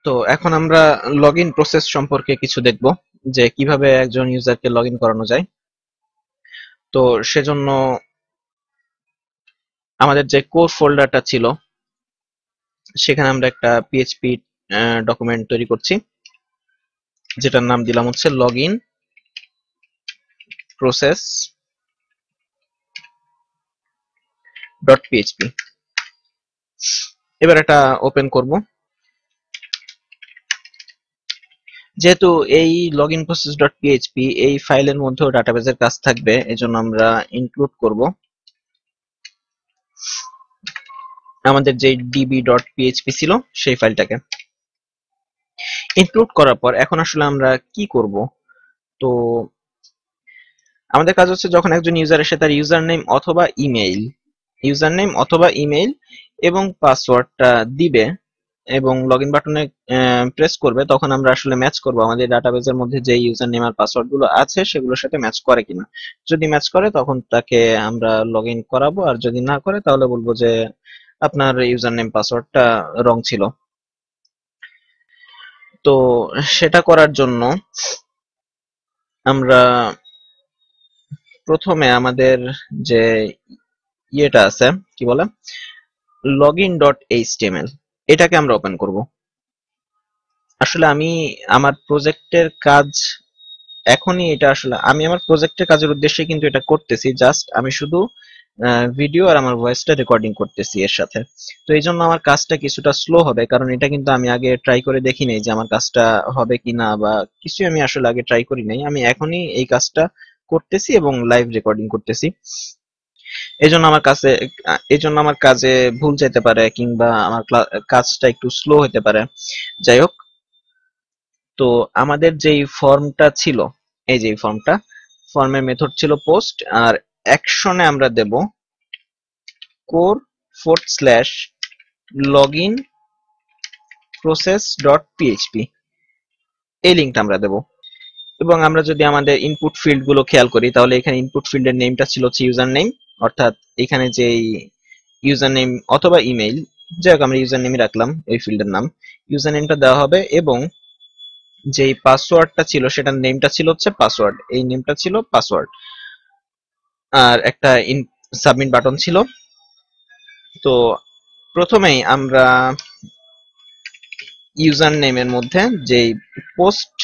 তো এখন আমরা লগইন প্রসেস সম্পর্কে কিছু দেখব, যে কিভাবে একজন ইউজারকে লগইন করানো যায়। তো সেজন্য আমাদের যে কোর ফোল্ডারটা ছিল সেখানে আমরা একটা পিএইচপি ডকুমেন্ট তৈরি করছি, যেটার নাম দিলাম হচ্ছে লগইন প্রসেস ডট পিএইচপি। এবার এটা ওপেন করব। যেহেতু এই লগইন প্রসেস ডট পিএইচপি এই ফাইলের মধ্যেও ডাটাবেজের কাজ থাকবে, এজন্য আমরা ইনক্লুড করব আমাদের যে db.php ছিল সেই ফাইলটাকে। ইনক্লুড করার পর এখন আসলে আমরা কি করব? তো আমাদের কাজ হচ্ছে, যখন একজন ইউজার এসে তার ইউজার নেম অথবা ইমেইল এবং পাসওয়ার্ডটা দিবে এবং লগইন বাটনে প্রেস করবে, তখন আমরা আসলে ম্যাচ করব আমাদের ডাটাবেজের মধ্যে যে ইউজার নেম আর পাসওয়ার্ড গুলো আছে সেগুলোর সাথে ম্যাচ করে কিনা। যদি ম্যাচ করে তখন তাকে আমরা লগইন করাবো, আর যদি না করে তাহলে বলবো যে আপনার ইউজার নেম পাসওয়ার্ডটা রং ছিল। তো সেটা করার জন্য আমরা প্রথমে আমাদের যে ইয়েটা আছে, কি বলে, login.html, এটাকে আমরা ওপেন করব। আসলে আমি আমার প্রজেক্টের কাজ এখনই, এটা আসলে আমি আমার প্রজেক্টের কাজের উদ্দেশ্যে কিন্তু এটা করতেছি, জাস্ট আমি শুধু ভিডিও আর আমার ভয়েসটা রেকর্ডিং করতেছি এর সাথে। তো এই জন্য আমার কাজটা কিছুটা স্লো হবে, কারণ এটা কিন্তু আমি আগে ট্রাই করে দেখি নাই যে আমার কাজটা হবে কিনা, বা কিছুই আমি আসলে আগে ট্রাই করি নাই। আমি এখনই এই কাজটা করতেছি এবং লাইভ রেকর্ডিং করতেছি। এই জন্য আমার কাজে ভুল যেতে পারে, কিংবা আমার কাজটা একটু স্লো হতে পারে। যাই হোক, তো আমাদের যেই ফর্মটা ছিল, এই যে ফর্মের মেথড ছিল পোস্ট, আর অ্যাকশনে আমরা দেব core/login process.php, এই লিঙ্কটা আমরা দেব। এবং আমরা যদি আমাদের ইনপুট ফিল্ড গুলো খেয়াল করি, তাহলে এখানে ইনপুট ফিল্ডের নেমটা ছিল হচ্ছে ইউজার নেম, অর্থাৎ এখানে যে ইউজার নেম অথবা ইমেইল, যাই হোক আমরা ইউজার নেমই রাখলাম এই ফিল্ডের নাম, ইউজার নেমটা দেওয়া হবে। এবং যেই পাসওয়ার্ডটা ছিল সেটার নেমটা ছিল হচ্ছে পাসওয়ার্ড, এই নেমটা ছিল পাসওয়ার্ড, আর একটা সাবমিট বাটন ছিল। তো প্রথমেই আমরা ইউজার নেমের মধ্যে যেই পোস্ট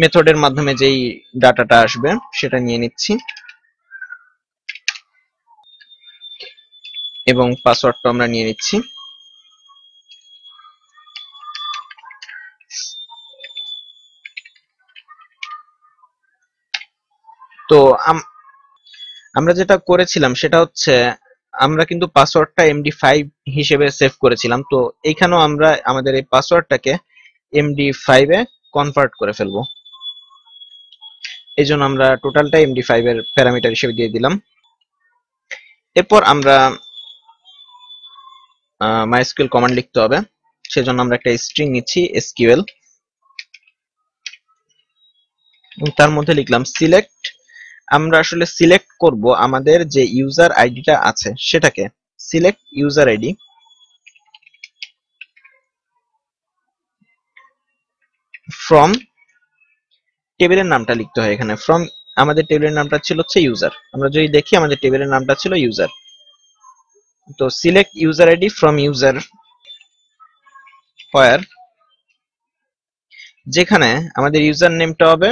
মেথডের মাধ্যমে যেই ডাটাটা আসবে সেটা নিয়ে নিচ্ছি, এবং পাসওয়ার্ডটা আমরা নিয়ে নিচ্ছি। তো আমরা যেটা করেছিলাম সেটা হচ্ছে, আমরা কিন্তু পাসওয়ার্ডটা MD5 হিসেবে সেভ করেছিলাম। তো এইখানেও আমরা আমাদের এই পাসওয়ার্ডটাকে MD5 এ কনভার্ট করে ফেলবো। এই জন্য আমরা টোটালটা MD5 এর প্যারামিটার হিসেবে দিয়ে দিলাম। এরপর আমরা MySQL কমান্ড লিখতে হবে, সেজন্য আমরা একটা স্ট্রিং নিচ্ছি SQL, তার মধ্যে লিখলাম সিলেক্ট। আমরা আসলে সিলেক্ট করব আমাদের যে ইউজার আইডিটা আছে সেটাকে। সিলেক্ট ইউজার আইডি ফ্রম, টেবিলের নামটা লিখতে হয় এখানে। ফ্রম, আমাদের টেবিলের নামটা ছিল হচ্ছে ইউজার। আমরা যদি দেখি আমাদের টেবিলের নামটা ছিল ইউজার। তো select user ID from user, where, যেখানে আমাদের ইউজার নেমটা হবে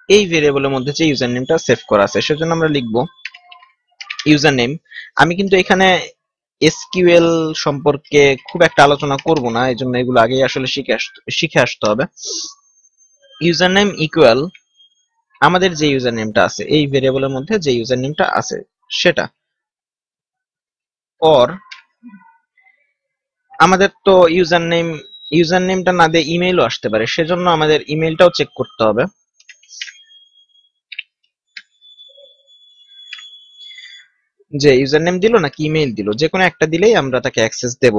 এই ভেরিয়েবলের মধ্যে যে ইউজার নেমটা সেভ করা আছে, সেজন্য আমরা লিখব ইউজার নেম। আমি কিন্তু এখানে এসকিউএল সম্পর্কে খুব একটা আলোচনা করব না, এই জন্য এগুলো আগেই আসলে শিখে আসতে হবে। ইউজার নেম ইকুয়াল আমাদের যে ইউজার নেমটা আছে এই ভেরিয়েবলের মধ্যে যে ইউজার নেমটা আছে সেটা, অর আমাদের তো ইউজার নেমটা না দিয়ে ইমেইলও আসতে পারে, সেজন্য আমাদের ইমেইলটাও চেক করতে হবে। যে ইউজার নেম দিল নাকি ইমেইল দিল, যে কোনো একটা দিলেই আমরা তাকে অ্যাক্সেস দেব।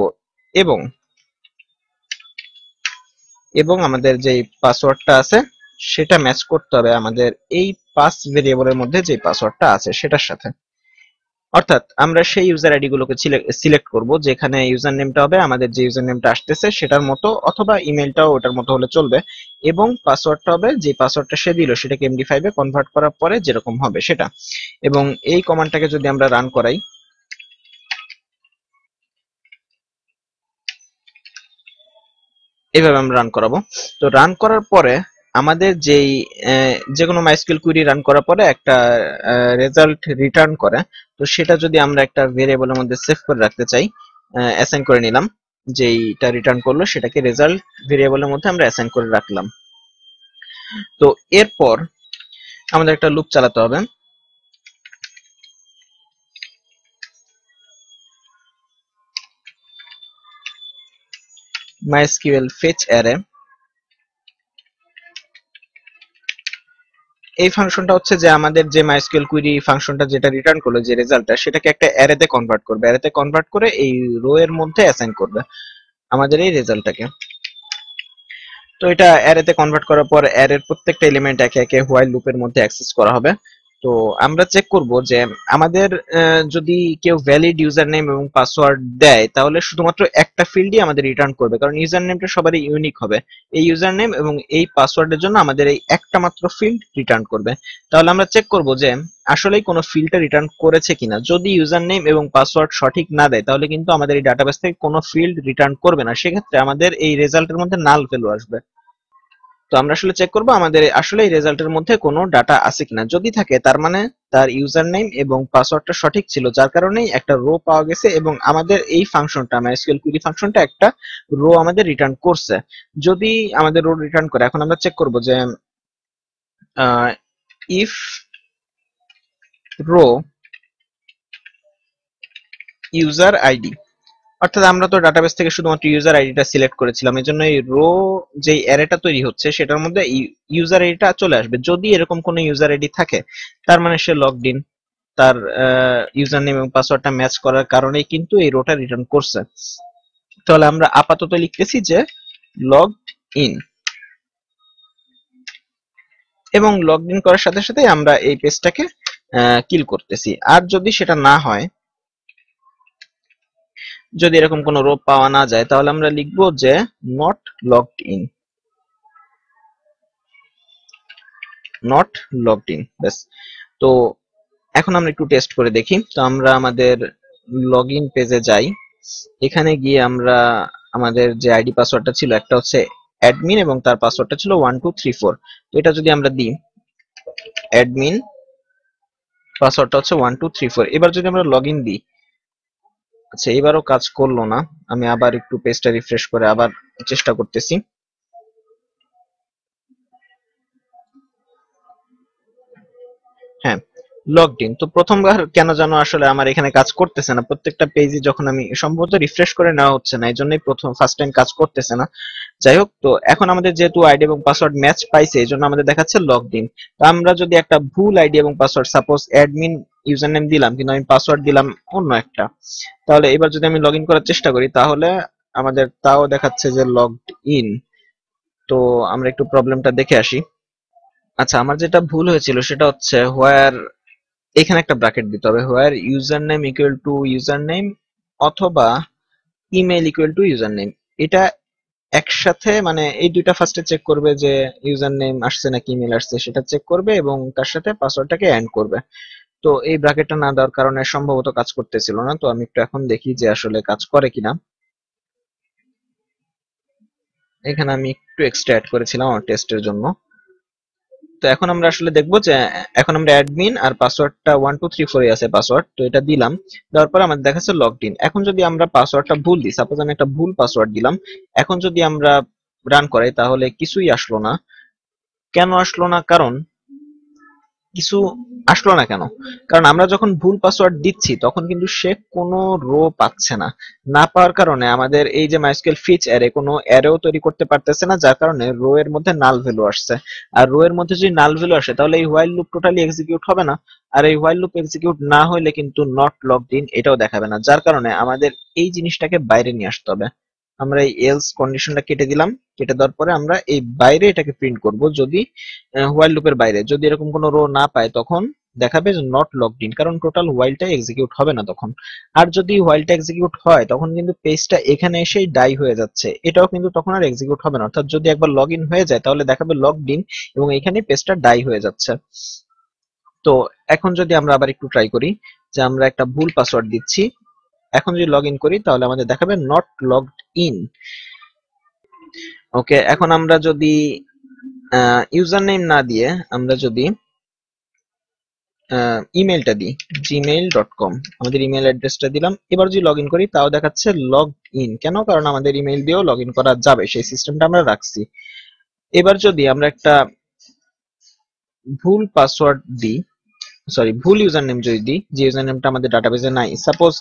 এবং আমাদের যে পাসওয়ার্ডটা আছে সেটা ম্যাচ করতে হবে আমাদের এই পাস ভেরিয়েবলের মধ্যে যে পাসওয়ার্ডটা আছে সেটার সাথে। অর্থাৎ আমরা সেই ইউজার আইডি গুলোকে সিলেক্ট করব যেখানে ইউজার নেমটা হবে আমাদের যে ইউজার নেমটা আসতেছে সেটার মতো, অথবা ইমেলটাও ওটার মতো হলে চলবে, এবং পাসওয়ার্ডটা হবে যে পাসওয়ার্ডটা সে দিল সেটাকে এমডি5 এ কনভার্ট করার পরে যেরকম হবে সেটা। এবং এই কমান্ডটাকে যদি আমরা রান করাই, এইভাবে আমরা রান করাবো। তো রান করার পরে আমাদের যেই যে কোনো মাইস্কুয়েল কুইরি রান করার পরে একটা রেজাল্ট রিটার্ন করে, তো সেটা যদি আমরা একটা ভেরিয়েবলের মধ্যে সেভ করে রাখতে চাই, অ্যাসাইন করে নিলাম, যেইটা রিটার্ন করলো সেটাকে রেজাল্ট ভেরিয়েবলের মধ্যে আমরা অ্যাসাইন করে রাখলাম। তো এরপর আমাদের একটা লুপ চালাতে হবে। MySQL fetch array, এই ফাংশনটা হচ্ছে যে আমাদের যে মাইস্কুয়েল কুইরি ফাংশনটা যেটা রিটার্ন করলো যে রেজাল্টটা, সেটাকে একটা অ্যারেতে কনভার্ট করবে, অ্যারেতে কনভার্ট করে এই রো এর মধ্যে অ্যাসাইন করবে আমাদের এই রেজাল্টটাকে। তো এটা অ্যারেতে কনভার্ট করার পর অ্যারের প্রত্যেকটা এলিমেন্ট একে একে হোয়াইল লুপের মধ্যে অ্যাক্সেস করা হবে। তো আমরা চেক করব যে আমাদের যদি কেউ ভ্যালিড ইউজার নেম এবং পাসওয়ার্ড দেয় তাহলে শুধুমাত্র একটা ফিল্ডই আমাদের রিটার্ন করবে, কারণ ইউজার নেমটা সবারই ইউনিক হবে। এই ইউজার নেম এবং এই পাসওয়ার্ডের জন্য আমাদের এই একটা মাত্র ফিল্ড রিটার্ন করবে। তাহলে আমরা চেক করব যে আসলেই কোনো ফিল্ডটা রিটার্ন করেছে কিনা। যদি ইউজার নেম এবং পাসওয়ার্ড সঠিক না দেয় তাহলে কিন্তু আমাদের এই ডাটাবেস থেকে কোনো ফিল্ড রিটার্ন করবে না, সেক্ষেত্রে আমাদের এই রেজাল্টের মধ্যে নাল ভ্যালু আসবে। তো আমরা আসলে চেক করব আমাদের আসলে এই রেজাল্টের মধ্যে কোনো ডাটা আছে কিনা। যদি থাকে তার মানে তার ইউজার নেম এবং পাসওয়ার্ডটা সঠিক ছিল, যার কারণেই একটা রো পাওয়া গেছে এবং আমাদের এই ফাংশনটা MySQL query ফাংশনটা একটা রো আমাদের রিটার্ন করছে। যদি আমাদের রো রিটার্ন করে, এখন আমরা চেক করব যে ইফ রো ইউজার আইডি, অর্থাৎ আমরা তো ডাটাবেস থেকে শুধুমাত্র ইউজার আইডিটা সিলেক্ট করেছিলাম, এজন্য এই রো যে অ্যারেটা তৈরি হচ্ছে সেটার মধ্যে ইউজার আইডিটা চলে আসবে। যদি এরকম কোনো ইউজার আইডি থাকে তার মানে সে লগড ইন, তার ইউজার নেম এবং পাসওয়ার্ডটা ম্যাচ করার কারণেই কিন্তু এই রোটা রিটার্ন করছে। তাহলে আমরা আপাতত লিখতেছি যে লগড ইন, এবং লগড ইন করার সাথে সাথে আমরা এই পেজটাকে কিল করতেছি। আর যদি সেটা না হয়, যদি এরকম কোনো রো পাওয়া না যায়, তাহলে আমরা লিখবো যে not logged in, not logged in, ব্যাস। তো এখন আমরা একটু টেস্ট করে দেখি। তো আমরা আমাদের লগইন পেজে যাই, এখানে গিয়ে আমরা আমাদের যে আইডি পাসওয়ার্ডটা ছিল, একটা হচ্ছে অ্যাডমিন এবং তার পাসওয়ার্ডটা ছিল 1234। তো এটা যদি আমরা দিই, অ্যাডমিন পাসওয়ার্ডটা হচ্ছে 1234, এবার যদি আমরা লগইন দিই, আচ্ছা এবারও কাজ করলো না। আমি আবার একটু পেজটা রিফ্রেশ করে আবার চেষ্টা করতেছি। হ্যাঁ, লগড ইন। তো প্রথমবার কেন জানো আসলে আমার এখানে কাজ করতেছে না, প্রত্যেকটা পেজই যখন আমি সম্ভবত রিফ্রেশ করে নেওয়া হচ্ছে না, এই জন্যই ফার্স্ট টাইম কাজ করতেছে না। যাই হোক, তো এখন আমাদের যেহেতু আইডি এবং পাসওয়ার্ড ম্যাচ পাইছে এই জন্য আমাদের দেখাচ্ছে লগড ইন। তো আমরা যদি একটা ভুল আইডি এবং password, suppose admin user name দিলাম কিন্তু আমি পাসওয়ার্ড দিলাম অন্য একটা, তাহলে এবার যদি আমি লগ ইন করার চেষ্টা করি তাহলে আমাদের তাও দেখাচ্ছে যে লগড ইন। তো আমরা একটু প্রবলেমটা দেখে আসি। আচ্ছা, আমার যেটা ভুল হয়েছিল সেটা হচ্ছে হোয়ার, এখানে একটা ব্র্যাকেট দিতে হবে, where user name equal to user name অথবা email equal to user name. এটা একসাথে মানে এই দুইটা ফার্স্টে চেক করবে যে ইউজার নেম আসছে নাকি ইমেল আসছে সেটা চেক করবে, এবং তার সাথে পাসওয়ার্ডটাকে এন্ড করবে। তো এই ব্র্যাকেটটা না দেওয়ার কারণে সম্ভবত কাজ করতেছিল না। তো আমি একটু এখন দেখি যে আসলে কাজ করে কিনা। এখানে আমি একটু এক্সট্রা অ্যাড করেছিলাম আমার টেস্টের জন্য। তো এখন আমরা আসলে দেখবো যে এখন আমরা অ্যাডমিন আর পাসওয়ার্ডটা 1234 এ আছে পাসওয়ার্ড, তো এটা দিলাম, দেওয়ার পর আমাদের দেখাচ্ছে লগড ইন। এখন যদি আমরা পাসওয়ার্ডটা ভুল দিই, সাপোজ আমি একটা ভুল পাসওয়ার্ড দিলাম, এখন যদি আমরা রান করাই তাহলে কিছুই আসলো না। কেন আসলো না? কারণ কিছু আসলো না কেন? কারণ আমরা যখন ভুল পাসওয়ার্ড দিচ্ছি তখন কিন্তু সে কোনো রো পাচ্ছে না। না পাওয়ার কারণে আমাদের এই যে মাইস্কুয়েল ফিচ অ্যারে কোনো অ্যারেও তৈরি করতে পারতেছে না, যার কারণে রো এর মধ্যে নাল ভ্যালু আসছে। আর রো এর মধ্যে যদি নাল ভ্যালু আসে তাহলে এই হোয়াইল লুপ টোটালি এক্সিকিউট হবে না। আর এই হোয়াইল লুপ এক্সিকিউট না হলে কিন্তু নট লগড ইন এটাও দেখাবে না, যার কারণে আমাদের এই জিনিসটাকে বাইরে নিয়ে আসতে হবে। আমরা এই এলস কন্ডিশনটা কেটে দিলাম, কেটে দেওয়ার পরে আমরা এই বাইরে এটাকে প্রিন্ট করব। যদি হোয়াইল লুপের বাইরে যদি এরকম কোনো রো না পায় তখন দেখাবে যে নট লগড ইন, কারণ টোটাল হোয়াইলটা এক্সিকিউট হবে না তখন। আর যদি হোয়াইলটা এক্সিকিউট হয় তখন কিন্তু পেজটা এখানে এসেই ডাই হয়ে যাচ্ছে, এটাও কিন্তু তখন আর এক্সিকিউট হবে না। অর্থাৎ যদি একবার লগ ইন হয়ে যায় তাহলে দেখাবে লগড ইন এবং এখানে পেজটা ডাই হয়ে যাচ্ছে। তো এখন যদি আমরা আবার একটু ট্রাই করি যে আমরা একটা ভুল পাসওয়ার্ড দিচ্ছি, এখন যদি লগ ইন করি তাহলে আমাদের দেখাবে নট লগড ইন। ওকে, এখন আমরা যদি ইউজার নেম না দিয়ে আমরা যদি ইমেলটা দিই gmail.com, আমাদের ইমেল অ্যাড্রেসটা দিলাম, এবার যদি লগ ইন করি তাও দেখাচ্ছে লগ ইন। কেন? কারণ আমাদের ইমেল দিয়েও লগ ইন করা যাবে, সেই সিস্টেমটা আমরা রাখছি। এবার যদি আমরা একটা ভুল পাসওয়ার্ড দিই, সরি ভুল ইউজার নেম যদি দিই, যে ইউজার নেমটা আমাদের ডাটাবেজে নাই, সাপোজ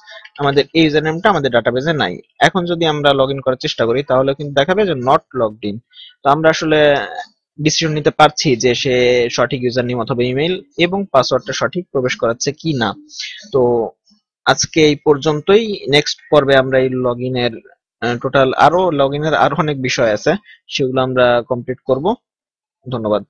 আমাদের এই ইউজার নেমটা আমাদের ডাটাবেজে নাই, এখন যদি আমরা লগ ইন করার চেষ্টা করি তাহলে কিন্তু দেখাবে যে নট লগড ইন। তো আমরা আসলে ডিসিশন নিতে পারছি যে সে সঠিক ইউজার নেম অথবা ইমেল এবং পাসওয়ার্ডটা সঠিক প্রবেশ করাচ্ছে কি না। তো আজকে এই পর্যন্তই। নেক্সট পর্বে আমরা এই লগ ইনের টোটাল আরো লগ ইনের আরো অনেক বিষয় আছে, সেগুলো আমরা কমপ্লিট করব। ধন্যবাদ।